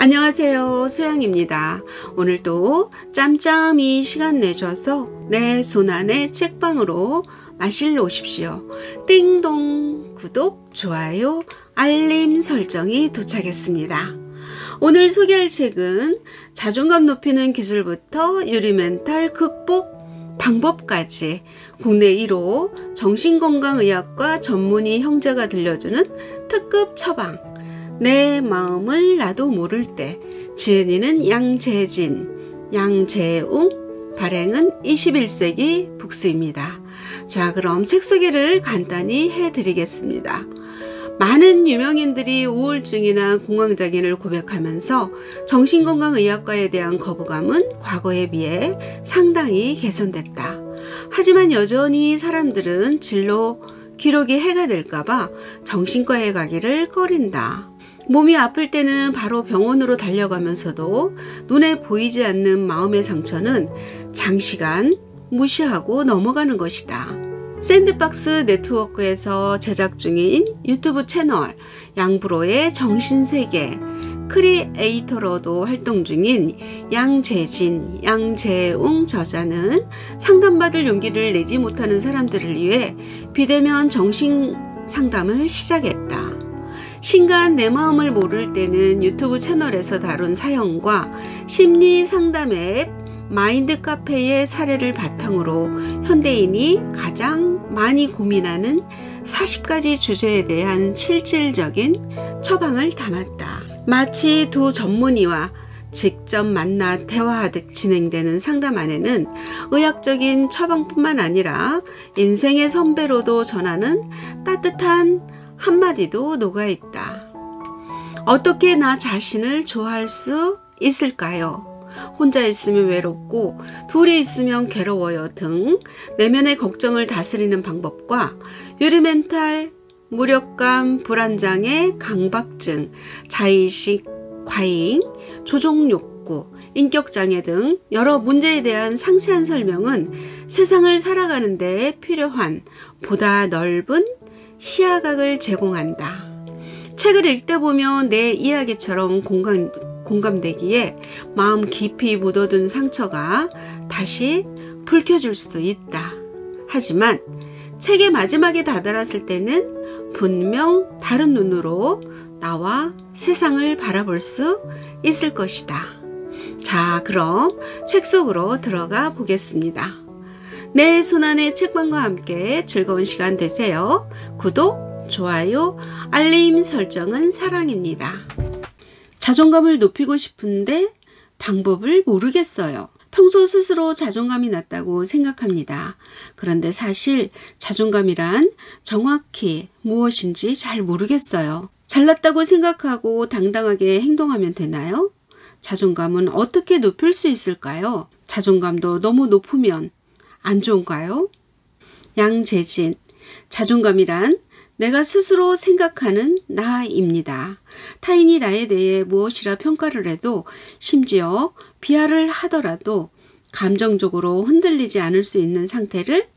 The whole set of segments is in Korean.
안녕하세요, 수영입니다. 오늘도 짬짬이 시간 내셔서 내 손안의 책방으로 마실러 오십시오. 띵동 구독, 좋아요, 알림 설정이 도착했습니다. 오늘 소개할 책은 자존감 높이는 기술부터 유리멘탈 극복 방법까지 국내 1호 정신건강의학과 전문의 형제가 들려주는 특급 처방, 내 마음을 나도 모를 때, 지은이는 양재진, 양재웅, 발행은 21세기 북스입니다. 자, 그럼 책 소개를 간단히 해드리겠습니다. 많은 유명인들이 우울증이나 공황장애를 고백하면서 정신건강의학과에 대한 거부감은 과거에 비해 상당히 개선됐다. 하지만 여전히 사람들은 진로 기록이 해가 될까봐 정신과에 가기를 꺼린다. 몸이 아플 때는 바로 병원으로 달려가면서도 눈에 보이지 않는 마음의 상처는 장시간 무시하고 넘어가는 것이다. 샌드박스 네트워크에서 제작 중인 유튜브 채널 양브로의 정신세계 크리에이터로도 활동 중인 양재진, 양재웅 저자는 상담받을 용기를 내지 못하는 사람들을 위해 비대면 정신 상담을 시작했다. 신간 내 마음을 모를 때는 유튜브 채널에서 다룬 사연과 심리 상담 앱 마인드 카페의 사례를 바탕으로 현대인이 가장 많이 고민하는 40가지 주제에 대한 실질적인 처방을 담았다. 마치 두 전문의와 직접 만나 대화하듯 진행되는 상담 안에는 의학적인 처방뿐만 아니라 인생의 선배로도 전하는 따뜻한 한마디도 녹아있다. 어떻게 나 자신을 좋아할 수 있을까요? 혼자 있으면 외롭고 둘이 있으면 괴로워요 등 내면의 걱정을 다스리는 방법과 유리멘탈, 무력감, 불안장애, 강박증, 자의식, 과잉, 조종욕구, 인격장애 등 여러 문제에 대한 상세한 설명은 세상을 살아가는 데 필요한 보다 넓은 시야각을 제공한다. 책을 읽다 보면 내 이야기처럼 공감되기에 마음 깊이 묻어둔 상처가 다시 불켜줄 수도 있다. 하지만 책의 마지막에 다다랐을 때는 분명 다른 눈으로 나와 세상을 바라볼 수 있을 것이다. 자, 그럼 책 속으로 들어가 보겠습니다. 내 손안의 책방과 함께 즐거운 시간 되세요. 구독, 좋아요, 알림 설정은 사랑입니다. 자존감을 높이고 싶은데 방법을 모르겠어요. 평소 스스로 자존감이 낮다고 생각합니다. 그런데 사실 자존감이란 정확히 무엇인지 잘 모르겠어요. 잘났다고 생각하고 당당하게 행동하면 되나요? 자존감은 어떻게 높일 수 있을까요? 자존감도 너무 높으면 안 좋은가요? 양재진, 자존감이란 내가 스스로 생각하는 나입니다. 타인이 나에 대해 무엇이라 평가를 해도 심지어 비하를 하더라도 감정적으로 흔들리지 않을 수 있는 상태를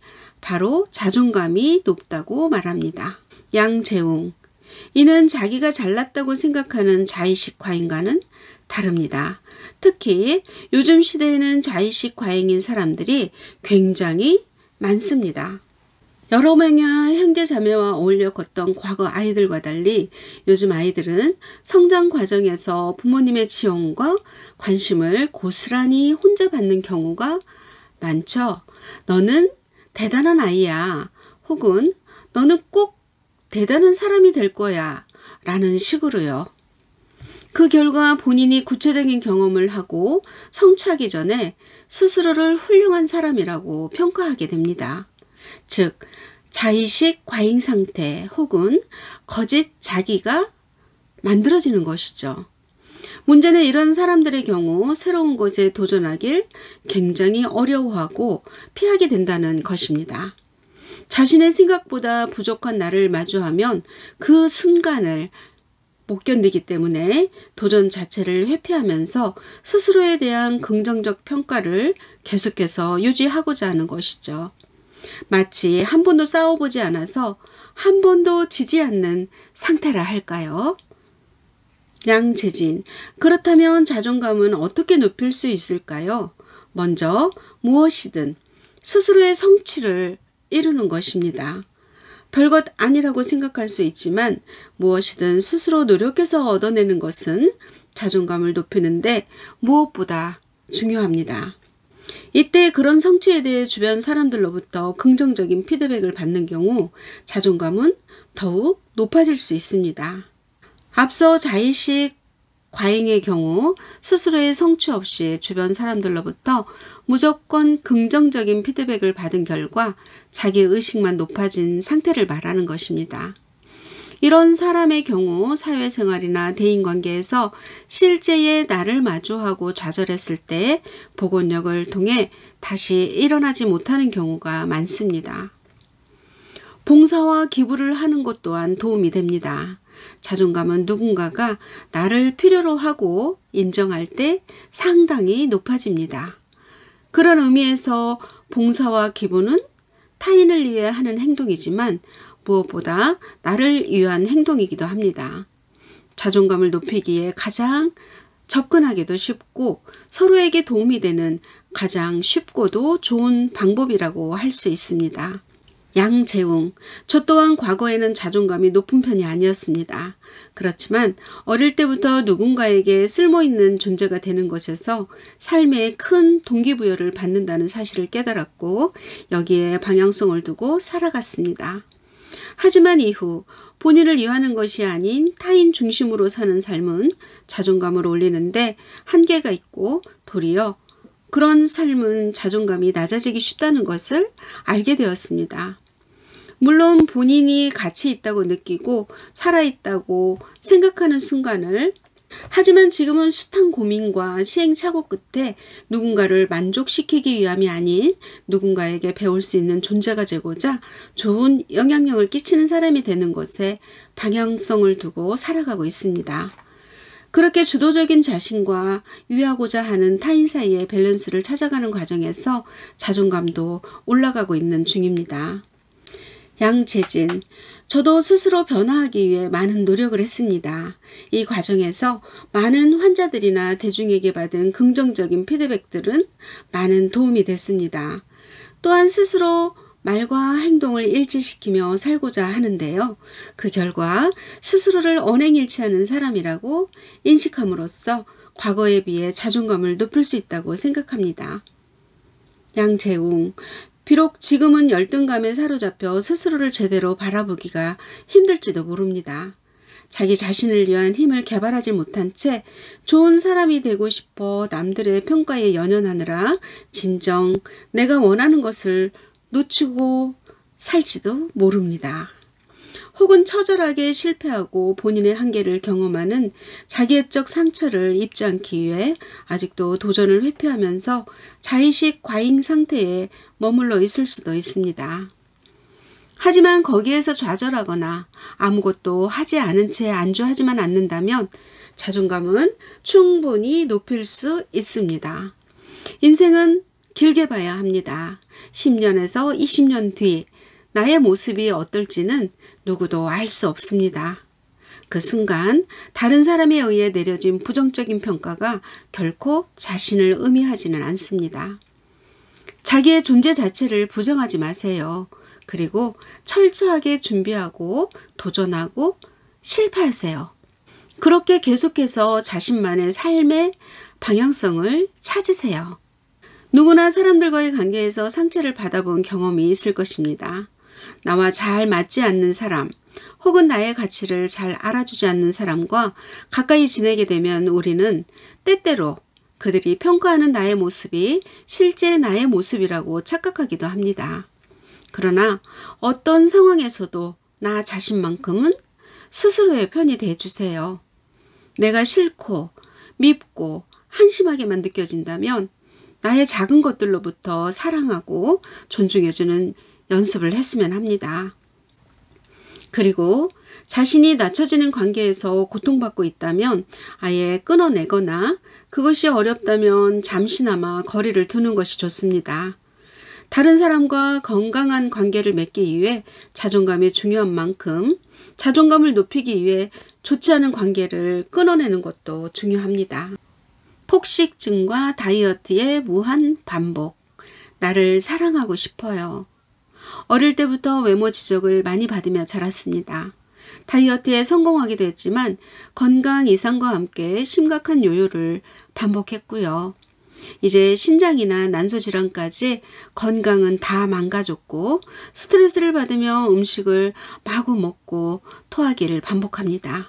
바로 자존감이 높다고 말합니다. 양재웅, 이는 자기가 잘났다고 생각하는 자의식 과잉과는 다릅니다. 특히 요즘 시대에는 자의식 과잉인 사람들이 굉장히 많습니다. 여러 명의 형제 자매와 어울려 컸던 과거 아이들과 달리 요즘 아이들은 성장 과정에서 부모님의 지원과 관심을 고스란히 혼자 받는 경우가 많죠. 너는 대단한 아이야. 혹은 너는 꼭 대단한 사람이 될 거야. 라는 식으로요. 그 결과 본인이 구체적인 경험을 하고 성취하기 전에 스스로를 훌륭한 사람이라고 평가하게 됩니다. 즉, 자의식 과잉 상태 혹은 거짓 자기가 만들어지는 것이죠. 문제는 이런 사람들의 경우 새로운 것에 도전하길 굉장히 어려워하고 피하게 된다는 것입니다. 자신의 생각보다 부족한 나를 마주하면 그 순간을 못 견디기 때문에 도전 자체를 회피하면서 스스로에 대한 긍정적 평가를 계속해서 유지하고자 하는 것이죠. 마치 한 번도 싸워보지 않아서 한 번도 지지 않는 상태라 할까요? 양채진, 그렇다면 자존감은 어떻게 높일 수 있을까요? 먼저 무엇이든 스스로의 성취를 이루는 것입니다. 별것 아니라고 생각할 수 있지만 무엇이든 스스로 노력해서 얻어내는 것은 자존감을 높이는데 무엇보다 중요합니다. 이때 그런 성취에 대해 주변 사람들로부터 긍정적인 피드백을 받는 경우 자존감은 더욱 높아질 수 있습니다. 앞서 자의식 과잉의 경우 스스로의 성취 없이 주변 사람들로부터 무조건 긍정적인 피드백을 받은 결과 자기의식만 높아진 상태를 말하는 것입니다. 이런 사람의 경우 사회생활이나 대인관계에서 실제의 나를 마주하고 좌절했을 때 복원력을 통해 다시 일어나지 못하는 경우가 많습니다. 봉사와 기부를 하는 것 또한 도움이 됩니다. 자존감은 누군가가 나를 필요로 하고 인정할 때 상당히 높아집니다. 그런 의미에서 봉사와 기부는 타인을 위해 하는 행동이지만 무엇보다 나를 위한 행동이기도 합니다. 자존감을 높이기에 가장 접근하기도 쉽고 서로에게 도움이 되는 가장 쉽고도 좋은 방법이라고 할 수 있습니다. 양재웅, 저 또한 과거에는 자존감이 높은 편이 아니었습니다. 그렇지만 어릴 때부터 누군가에게 쓸모있는 존재가 되는 것에서 삶에 큰 동기부여를 받는다는 사실을 깨달았고 여기에 방향성을 두고 살아갔습니다. 하지만 이후 본인을 위하는 것이 아닌 타인 중심으로 사는 삶은 자존감을 올리는데 한계가 있고 도리어 그런 삶은 자존감이 낮아지기 쉽다는 것을 알게 되었습니다. 물론 본인이 가치 있다고 느끼고 살아있다고 생각하는 순간을 하지만 지금은 숱한 고민과 시행착오 끝에 누군가를 만족시키기 위함이 아닌 누군가에게 배울 수 있는 존재가 되고자 좋은 영향력을 끼치는 사람이 되는 것에 방향성을 두고 살아가고 있습니다. 그렇게 주도적인 자신과 위하고자 하는 타인 사이의 밸런스를 찾아가는 과정에서 자존감도 올라가고 있는 중입니다. 양채진, 저도 스스로 변화하기 위해 많은 노력을 했습니다. 이 과정에서 많은 환자들이나 대중에게 받은 긍정적인 피드백들은 많은 도움이 됐습니다. 또한 스스로 말과 행동을 일치시키며 살고자 하는데요. 그 결과 스스로를 언행일치하는 사람이라고 인식함으로써 과거에 비해 자존감을 높일 수 있다고 생각합니다. 양재웅, 비록 지금은 열등감에 사로잡혀 스스로를 제대로 바라보기가 힘들지도 모릅니다. 자기 자신을 위한 힘을 개발하지 못한 채 좋은 사람이 되고 싶어 남들의 평가에 연연하느라 진정 내가 원하는 것을 놓치고 살지도 모릅니다. 혹은 처절하게 실패하고 본인의 한계를 경험하는 자기애적 상처를 입지 않기 위해 아직도 도전을 회피하면서 자의식 과잉 상태에 머물러 있을 수도 있습니다. 하지만 거기에서 좌절하거나 아무것도 하지 않은 채 안주하지만 않는다면 자존감은 충분히 높일 수 있습니다. 인생은 길게 봐야 합니다. 10년에서 20년 뒤 나의 모습이 어떨지는 누구도 알 수 없습니다. 그 순간 다른 사람에 의해 내려진 부정적인 평가가 결코 자신을 의미하지는 않습니다. 자기의 존재 자체를 부정하지 마세요. 그리고 철저하게 준비하고 도전하고 실패하세요. 그렇게 계속해서 자신만의 삶의 방향성을 찾으세요. 누구나 사람들과의 관계에서 상처를 받아본 경험이 있을 것입니다. 나와 잘 맞지 않는 사람 혹은 나의 가치를 잘 알아주지 않는 사람과 가까이 지내게 되면 우리는 때때로 그들이 평가하는 나의 모습이 실제 나의 모습이라고 착각하기도 합니다. 그러나 어떤 상황에서도 나 자신만큼은 스스로의 편이 돼주세요. 내가 싫고 밉고 한심하게만 느껴진다면 나의 작은 것들로부터 사랑하고 존중해주는 연습을 했으면 합니다. 그리고 자신이 낮춰지는 관계에서 고통받고 있다면 아예 끊어내거나 그것이 어렵다면 잠시나마 거리를 두는 것이 좋습니다. 다른 사람과 건강한 관계를 맺기 위해 자존감이 중요한 만큼 자존감을 높이기 위해 좋지 않은 관계를 끊어내는 것도 중요합니다. 폭식증과 다이어트의 무한 반복. 나를 사랑하고 싶어요. 어릴 때부터 외모 지적을 많이 받으며 자랐습니다. 다이어트에 성공하기도 했지만 건강 이상과 함께 심각한 요요를 반복했고요. 이제 신장이나 난소질환까지 건강은 다 망가졌고 스트레스를 받으며 음식을 마구 먹고 토하기를 반복합니다.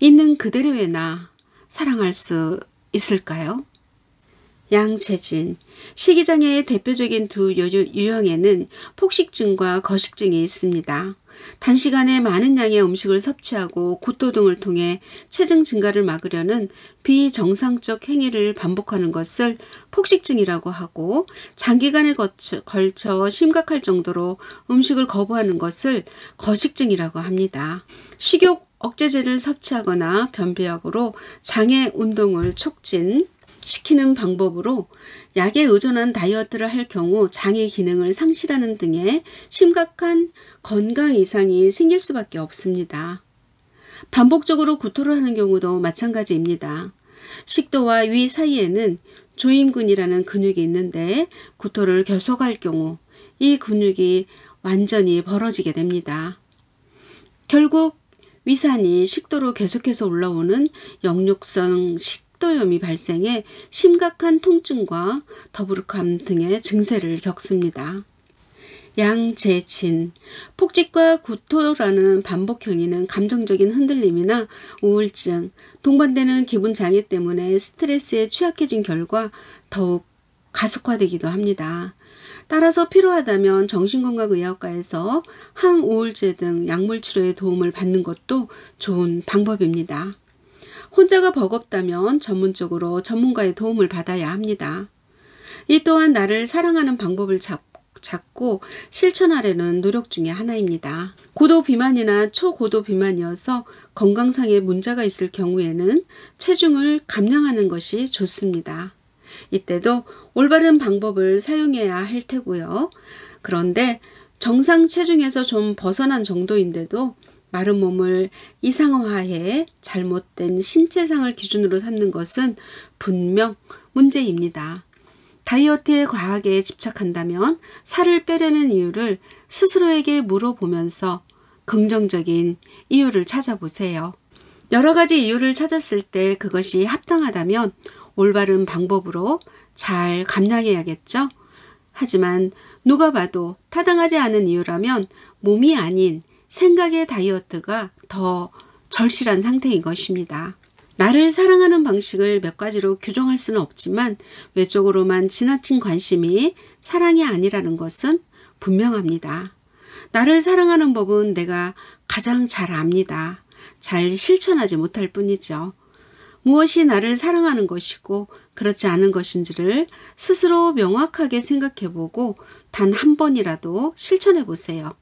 있는 그대로의 나 사랑할 수 있을까요? 양채진. 식이장애의 대표적인 두 유형에는 폭식증과 거식증이 있습니다. 단시간에 많은 양의 음식을 섭취하고 구토 등을 통해 체중 증가를 막으려는 비정상적 행위를 반복하는 것을 폭식증이라고 하고, 장기간에 걸쳐 심각할 정도로 음식을 거부하는 것을 거식증이라고 합니다. 식욕 억제제를 섭취하거나 변비약으로 장애 운동을 촉진시키는 방법으로 약에 의존한 다이어트를 할 경우 장의 기능을 상실하는 등의 심각한 건강 이상이 생길 수밖에 없습니다. 반복적으로 구토를 하는 경우도 마찬가지입니다. 식도와 위 사이에는 조임근이라는 근육이 있는데 구토를 계속할 경우 이 근육이 완전히 벌어지게 됩니다. 결국 위산이 식도로 계속해서 올라오는 역류성 식도염이 발생해 심각한 통증과 더부룩함 등의 증세를 겪습니다. 양재친. 폭식과 구토라는 반복 행위는 감정적인 흔들림이나 우울증, 동반되는 기분 장애 때문에 스트레스에 취약해진 결과 더욱 가속화되기도 합니다. 따라서 필요하다면 정신건강의학과에서 항우울제 등 약물 치료의 도움을 받는 것도 좋은 방법입니다. 혼자가 버겁다면 전문적으로 전문가의 도움을 받아야 합니다. 이 또한 나를 사랑하는 방법을 찾고 실천하려는 노력 중에 하나입니다. 고도 비만이나 초고도 비만이어서 건강상의 문제가 있을 경우에는 체중을 감량하는 것이 좋습니다. 이때도 올바른 방법을 사용해야 할 테고요. 그런데 정상 체중에서 좀 벗어난 정도인데도 마른 몸을 이상화해 잘못된 신체상을 기준으로 삼는 것은 분명 문제입니다. 다이어트에 과하게 집착한다면 살을 빼려는 이유를 스스로에게 물어보면서 긍정적인 이유를 찾아보세요. 여러 가지 이유를 찾았을 때 그것이 합당하다면 올바른 방법으로 잘 감량해야겠죠? 하지만 누가 봐도 타당하지 않은 이유라면 몸이 아닌 생각의 다이어트가 더 절실한 상태인 것입니다. 나를 사랑하는 방식을 몇 가지로 규정할 수는 없지만 외적으로만 지나친 관심이 사랑이 아니라는 것은 분명합니다. 나를 사랑하는 법은 내가 가장 잘 압니다. 잘 실천하지 못할 뿐이죠. 무엇이 나를 사랑하는 것이고 그렇지 않은 것인지를 스스로 명확하게 생각해보고 단 한 번이라도 실천해보세요.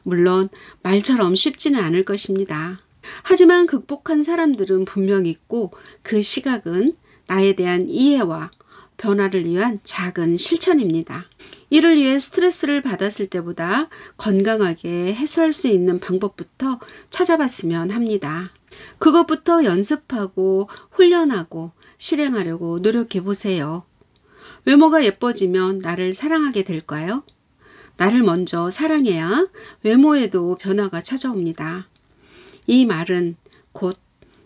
물론 말처럼 쉽지는 않을 것입니다. 하지만 극복한 사람들은 분명 있고 그 시각은 나에 대한 이해와 변화를 위한 작은 실천입니다. 이를 위해 스트레스를 받았을 때보다 건강하게 해소할 수 있는 방법부터 찾아봤으면 합니다. 그것부터 연습하고 훈련하고 실행하려고 노력해 보세요. 외모가 예뻐지면 나를 사랑하게 될까요? 나를 먼저 사랑해야 외모에도 변화가 찾아옵니다. 이 말은 곧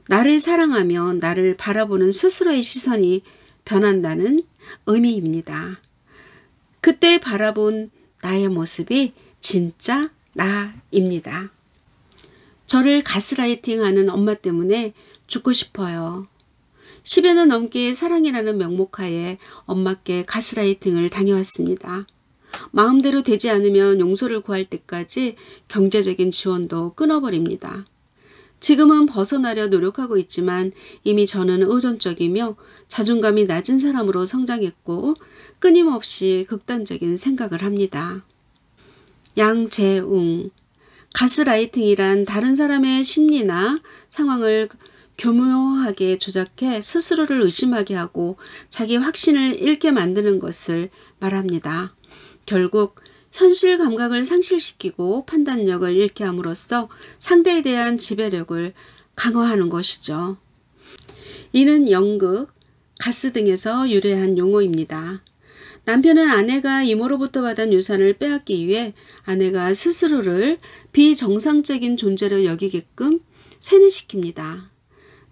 나를 사랑하면 나를 바라보는 스스로의 시선이 변한다는 의미입니다. 그때 바라본 나의 모습이 진짜 나입니다. 저를 가스라이팅하는 엄마 때문에 죽고 싶어요. 10여 년 넘게 사랑이라는 명목하에 엄마께 가스라이팅을 당해왔습니다. 마음대로 되지 않으면 용서를 구할 때까지 경제적인 지원도 끊어버립니다. 지금은 벗어나려 노력하고 있지만 이미 저는 의존적이며 자존감이 낮은 사람으로 성장했고 끊임없이 극단적인 생각을 합니다. 양재웅. 가스라이팅이란 다른 사람의 심리나 상황을 교묘하게 조작해 스스로를 의심하게 하고 자기 확신을 잃게 만드는 것을 말합니다. 결국 현실 감각을 상실시키고 판단력을 잃게 함으로써 상대에 대한 지배력을 강화하는 것이죠. 이는 연극, 가스 등에서 유래한 용어입니다. 남편은 아내가 이모로부터 받은 유산을 빼앗기 위해 아내가 스스로를 비정상적인 존재로 여기게끔 쇠뇌시킵니다.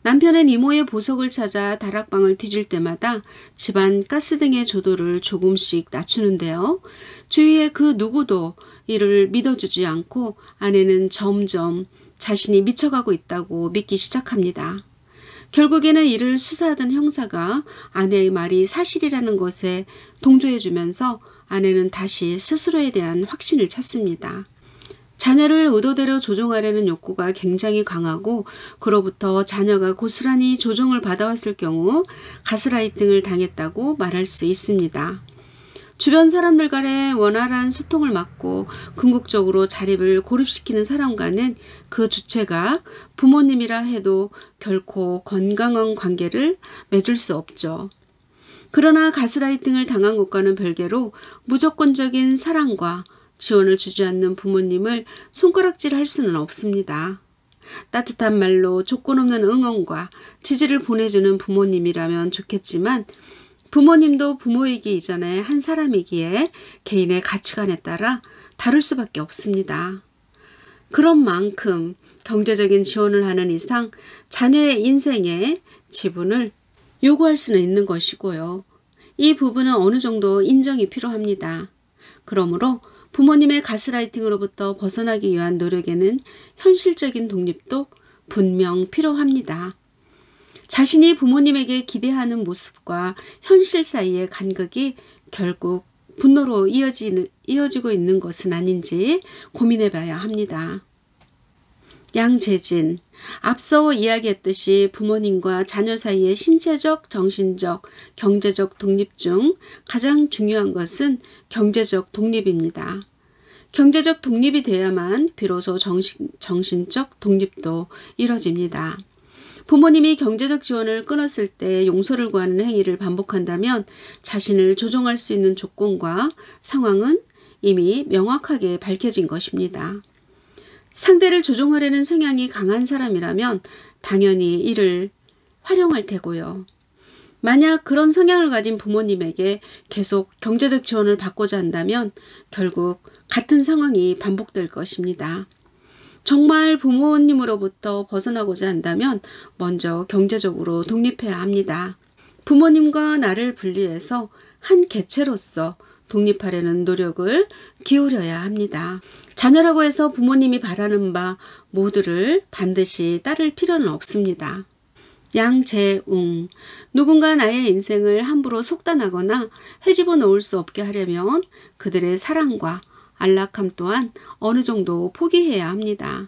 남편은 이모의 보석을 찾아 다락방을 뒤질 때마다 집안 가스등의 조도를 조금씩 낮추는데요. 주위에 그 누구도 이를 믿어주지 않고 아내는 점점 자신이 미쳐가고 있다고 믿기 시작합니다. 결국에는 이를 수사하던 형사가 아내의 말이 사실이라는 것에 동조해주면서 아내는 다시 스스로에 대한 확신을 찾습니다. 자녀를 의도대로 조종하려는 욕구가 굉장히 강하고 그로부터 자녀가 고스란히 조종을 받아왔을 경우 가스라이팅을 당했다고 말할 수 있습니다. 주변 사람들 간의 원활한 소통을 막고 궁극적으로 자립을 고립시키는 사람과는 그 주체가 부모님이라 해도 결코 건강한 관계를 맺을 수 없죠. 그러나 가스라이팅을 당한 것과는 별개로 무조건적인 사랑과 지원을 주지 않는 부모님을 손가락질할 수는 없습니다. 따뜻한 말로 조건 없는 응원과 지지를 보내주는 부모님이라면 좋겠지만 부모님도 부모이기 이전에 한 사람이기에 개인의 가치관에 따라 다를 수밖에 없습니다. 그런 만큼 경제적인 지원을 하는 이상 자녀의 인생의 지분을 요구할 수는 있는 것이고요. 이 부분은 어느 정도 인정이 필요합니다. 그러므로 부모님의 가스라이팅으로부터 벗어나기 위한 노력에는 현실적인 독립도 분명 필요합니다. 자신이 부모님에게 기대하는 모습과 현실 사이의 간극이 결국 분노로 이어지고 있는 것은 아닌지 고민해 봐야 합니다. 양재진, 앞서 이야기했듯이 부모님과 자녀 사이의 신체적, 정신적, 경제적 독립 중 가장 중요한 것은 경제적 독립입니다. 경제적 독립이 돼야만 비로소 정신적 독립도 이뤄집니다. 부모님이 경제적 지원을 끊었을 때 용서를 구하는 행위를 반복한다면 자신을 조종할 수 있는 조건과 상황은 이미 명확하게 밝혀진 것입니다. 상대를 조종하려는 성향이 강한 사람이라면 당연히 이를 활용할 테고요. 만약 그런 성향을 가진 부모님에게 계속 경제적 지원을 받고자 한다면 결국 같은 상황이 반복될 것입니다. 정말 부모님으로부터 벗어나고자 한다면 먼저 경제적으로 독립해야 합니다. 부모님과 나를 분리해서 한 개체로서 독립하려는 노력을 기울여야 합니다. 자녀라고 해서 부모님이 바라는 바 모두를 반드시 따를 필요는 없습니다. 양재웅, 누군가 나의 인생을 함부로 속단하거나 헤집어 놓을 수 없게 하려면 그들의 사랑과 안락함 또한 어느 정도 포기해야 합니다.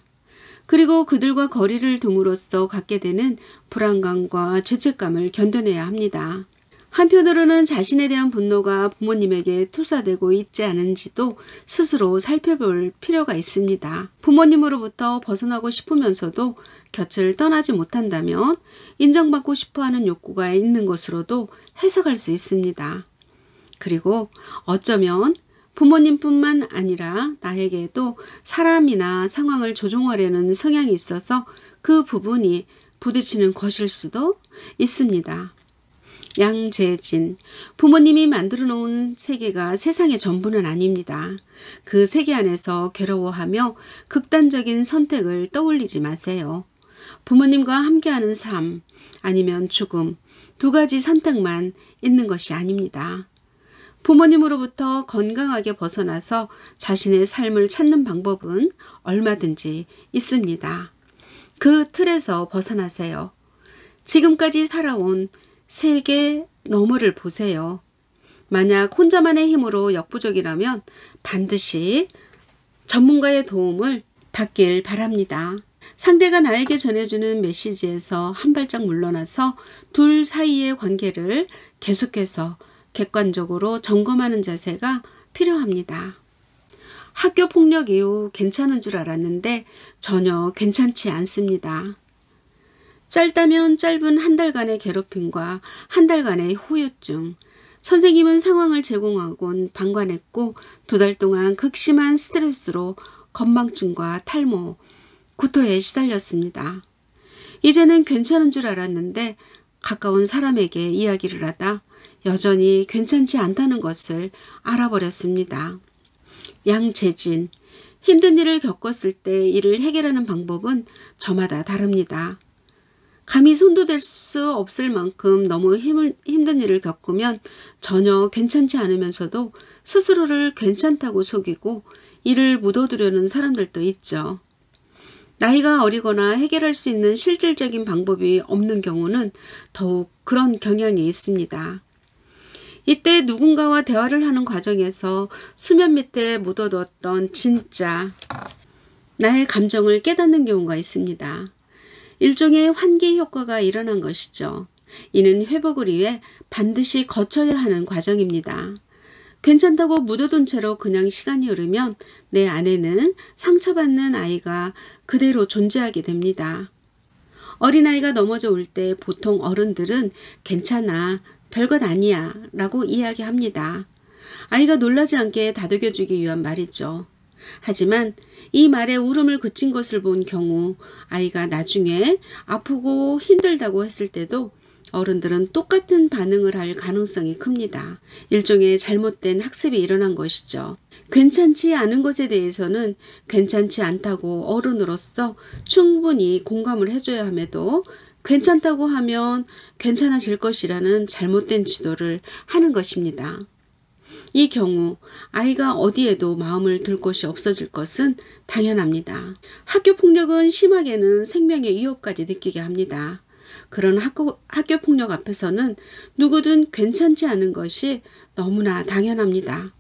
그리고 그들과 거리를 둠으로써 갖게 되는 불안감과 죄책감을 견뎌내야 합니다. 한편으로는 자신에 대한 분노가 부모님에게 투사되고 있지 않은지도 스스로 살펴볼 필요가 있습니다. 부모님으로부터 벗어나고 싶으면서도 곁을 떠나지 못한다면 인정받고 싶어하는 욕구가 있는 것으로도 해석할 수 있습니다. 그리고 어쩌면 부모님뿐만 아니라 나에게도 사람이나 상황을 조종하려는 성향이 있어서 그 부분이 부딪히는 것일 수도 있습니다. 양재진, 부모님이 만들어 놓은 세계가 세상의 전부는 아닙니다. 그 세계 안에서 괴로워하며 극단적인 선택을 떠올리지 마세요. 부모님과 함께하는 삶 아니면 죽음, 두 가지 선택만 있는 것이 아닙니다. 부모님으로부터 건강하게 벗어나서 자신의 삶을 찾는 방법은 얼마든지 있습니다. 그 틀에서 벗어나세요. 지금까지 살아온 세계 너머를 보세요. 만약 혼자만의 힘으로 역부족이라면 반드시 전문가의 도움을 받길 바랍니다. 상대가 나에게 전해주는 메시지에서 한 발짝 물러나서 둘 사이의 관계를 계속해서 객관적으로 점검하는 자세가 필요합니다. 학교 폭력 이후 괜찮은 줄 알았는데 전혀 괜찮지 않습니다. 짧다면 짧은 한 달간의 괴롭힘과 한 달간의 후유증, 선생님은 상황을 제공하곤 방관했고 2달 동안 극심한 스트레스로 건망증과 탈모, 구토에 시달렸습니다. 이제는 괜찮은 줄 알았는데 가까운 사람에게 이야기를 하다 여전히 괜찮지 않다는 것을 알아버렸습니다. 양재진, 힘든 일을 겪었을 때 이를 해결하는 방법은 저마다 다릅니다. 감히 손도 댈 수 없을 만큼 너무 힘든 일을 겪으면 전혀 괜찮지 않으면서도 스스로를 괜찮다고 속이고 이를 묻어두려는 사람들도 있죠. 나이가 어리거나 해결할 수 있는 실질적인 방법이 없는 경우는 더욱 그런 경향이 있습니다. 이때 누군가와 대화를 하는 과정에서 수면 밑에 묻어뒀던 진짜 나의 감정을 깨닫는 경우가 있습니다. 일종의 환기 효과가 일어난 것이죠. 이는 회복을 위해 반드시 거쳐야 하는 과정입니다. 괜찮다고 묻어둔 채로 그냥 시간이 흐르면 내 안에는 상처받는 아이가 그대로 존재하게 됩니다. 어린아이가 넘어져 올 때 보통 어른들은 괜찮아, 별것 아니야 라고 이야기합니다. 아이가 놀라지 않게 다독여주기 위한 말이죠. 하지만 이 말에 울음을 그친 것을 본 경우 아이가 나중에 아프고 힘들다고 했을 때도 어른들은 똑같은 반응을 할 가능성이 큽니다. 일종의 잘못된 학습이 일어난 것이죠. 괜찮지 않은 것에 대해서는 괜찮지 않다고 어른으로서 충분히 공감을 해줘야 함에도 괜찮다고 하면 괜찮아질 것이라는 잘못된 지도를 하는 것입니다. 이 경우 아이가 어디에도 마음을 둘 곳이 없어질 것은 당연합니다. 학교폭력은 심하게는 생명의 위협까지 느끼게 합니다. 그런 학교폭력 앞에서는 누구든 괜찮지 않은 것이 너무나 당연합니다.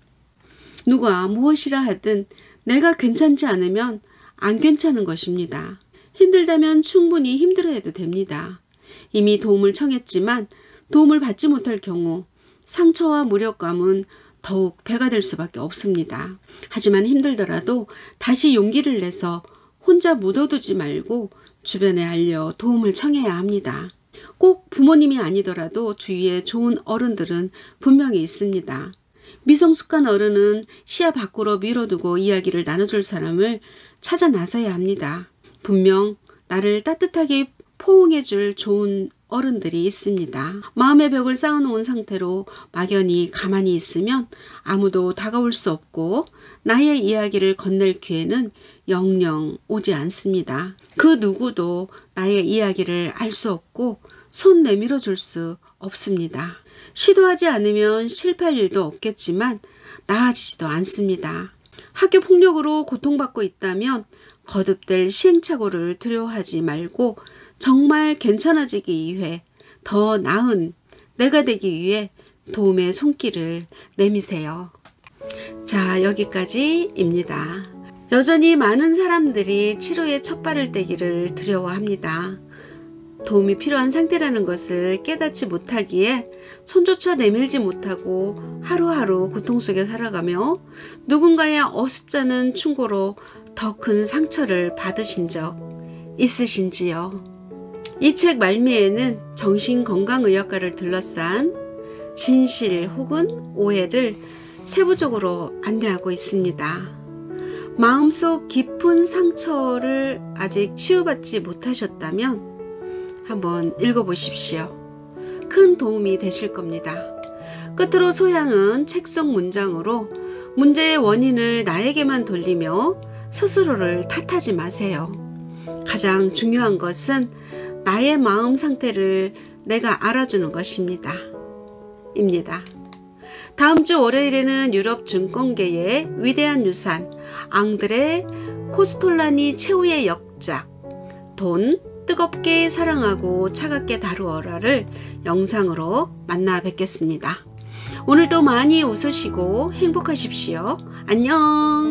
누가 무엇이라 하든 내가 괜찮지 않으면 안 괜찮은 것입니다. 힘들다면 충분히 힘들어해도 됩니다. 이미 도움을 청했지만 도움을 받지 못할 경우 상처와 무력감은 더욱 배가 될 수밖에 없습니다. 하지만 힘들더라도 다시 용기를 내서 혼자 묻어두지 말고 주변에 알려 도움을 청해야 합니다. 꼭 부모님이 아니더라도 주위에 좋은 어른들은 분명히 있습니다. 미성숙한 어른은 시야 밖으로 밀어두고 이야기를 나눠줄 사람을 찾아 나서야 합니다. 분명 나를 따뜻하게 포옹해줄 좋은 어른들이 있습니다. 마음의 벽을 쌓아놓은 상태로 막연히 가만히 있으면 아무도 다가올 수 없고 나의 이야기를 건넬 기회는 영영 오지 않습니다. 그 누구도 나의 이야기를 알 수 없고 손 내밀어 줄 수 없습니다. 시도하지 않으면 실패할 일도 없겠지만 나아지지도 않습니다. 학교 폭력으로 고통받고 있다면 거듭될 시행착오를 두려워하지 말고 정말 괜찮아지기 위해 더 나은 내가 되기 위해 도움의 손길을 내미세요. 자, 여기까지입니다. 여전히 많은 사람들이 치료에 첫 발을 떼기를 두려워합니다. 도움이 필요한 상태라는 것을 깨닫지 못하기에 손조차 내밀지 못하고 하루하루 고통 속에 살아가며 누군가의 어숫잖은 충고로 더 큰 상처를 받으신 적 있으신지요? 이 책 말미에는 정신건강의학과를 둘러싼 진실 혹은 오해를 세부적으로 안내하고 있습니다. 마음속 깊은 상처를 아직 치유받지 못하셨다면 한번 읽어보십시오. 큰 도움이 되실 겁니다. 끝으로 소양은 책 속 문장으로 문제의 원인을 나에게만 돌리며 스스로를 탓하지 마세요. 가장 중요한 것은 나의 마음 상태를 내가 알아주는 것입니다. 다음 주 월요일에는 유럽 증권계의 위대한 유산 앙드레 코스톨라니 최후의 역작 돈 뜨겁게 사랑하고 차갑게 다루어라를 영상으로 만나 뵙겠습니다. 오늘도 많이 웃으시고 행복하십시오. 안녕.